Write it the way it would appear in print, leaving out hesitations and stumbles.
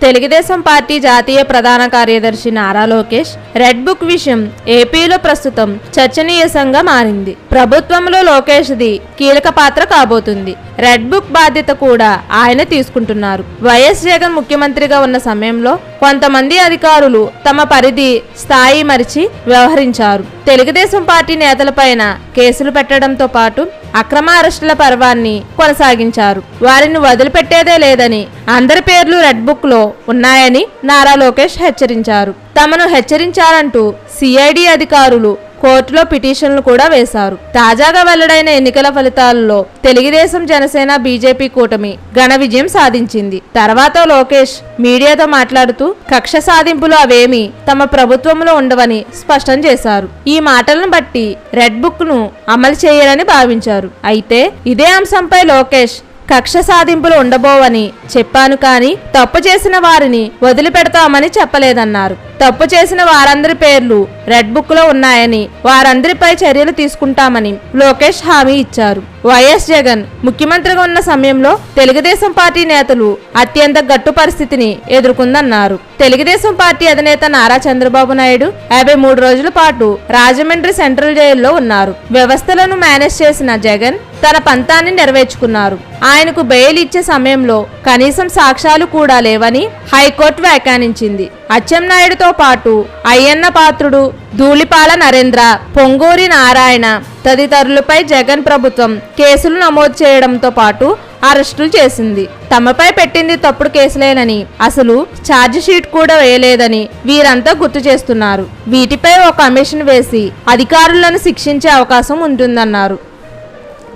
Telugu Desam party జాతీయ ప్రధాన కార్యదర్శి నారా లోకేష్ రెడ్ బుక్ విషయం ఏపీలో ప్రస్తుతం చర్చనీయాంశంగా మారింది. ప్రభుత్వంలో లోకేష్ది కీలక పాత్ర కాబోతుంది. రెడ్ బుక్ బాధ్యత కూడా ఆయన తీసుకుంటున్నారు. వైఎస్ జగన్ ముఖ్యమంత్రిగా ఉన్న సమయంలో కొంతమంది అధికారులు తమ పరిధి స్థాయి మరిచి వ్యవహరించారు. తెలుగుదేశం పార్టీ నేతలపైన కేసులు పెట్టడంతో పాటు అక్రమ అరెస్టుల పర్వాన్ని కొనసాగించారు. వారిని వదిలిపెట్టేదే లేదని, అందరి పేర్లు రెడ్ బుక్ లో ఉన్నాయని నారా లోకేష్ హెచ్చరించారు. తమను హెచ్చరించారంటూ సిఐడి అధికారులు కోర్టులో పిటిషన్లు కూడా వేశారు. తాజాగా వెల్లడైన ఎన్నికల ఫలితాలలో తెలుగుదేశం, జనసేన, బీజేపీ కూటమి ఘన విజయం సాధించింది. తర్వాత లోకేష్ మీడియాతో మాట్లాడుతూ కక్ష సాధింపులు అవేమీ తమ ప్రభుత్వంలో ఉండవని స్పష్టం చేశారు. ఈ మాటలను బట్టి రెడ్ బుక్ ను అమలు చేయాలని భావించారు. అయితే ఇదే అంశంపై లోకేష్ కక్ష సాధింపులు ఉండబోవని చెప్పాను, కానీ తప్పు చేసిన వారిని వదిలిపెడతామని చెప్పలేదన్నారు. తప్పు చేసిన వారందరి పేర్లు రెడ్ బుక్ లో ఉన్నాయని, వారందరిపై చర్యలు తీసుకుంటామని లోకేష్ హామీ ఇచ్చారు. వైఎస్ జగన్ ముఖ్యమంత్రిగా ఉన్న సమయంలో తెలుగుదేశం పార్టీ నేతలు అత్యంత గట్టు పరిస్థితిని ఎదుర్కొందన్నారు. తెలుగుదేశం పార్టీ అధినేత నారా చంద్రబాబు నాయుడు 53 రోజుల పాటు రాజమండ్రి సెంట్రల్ జైల్లో ఉన్నారు. వ్యవస్థలను మేనేజ్ చేసిన జగన్ తన పంతాన్ని నెరవేర్చుకున్నారు. ఆయనకు బెయిల్ ఇచ్చే సమయంలో కనీసం సాక్ష్యాలు కూడా లేవని హైకోర్టు వ్యాఖ్యానించింది. అచ్చెన్నాయుడుతో పాటు అయ్యన్న పాత్రుడు, ధూళిపాల నరేంద్ర, పొంగూరి నారాయణ తదితరులపై జగన్ ప్రభుత్వం కేసులు నమోదు చేయడంతో పాటు అరెస్టులు చేసింది. తమపై పెట్టింది తప్పుడు కేసులేనని, అసలు ఛార్జ్ షీట్ కూడా వేయలేదని వీరంతా గుర్తు చేస్తున్నారు. వీటిపై ఓ కమిషన్ వేసి అధికారులను శిక్షించే అవకాశం ఉంటుందన్నారు.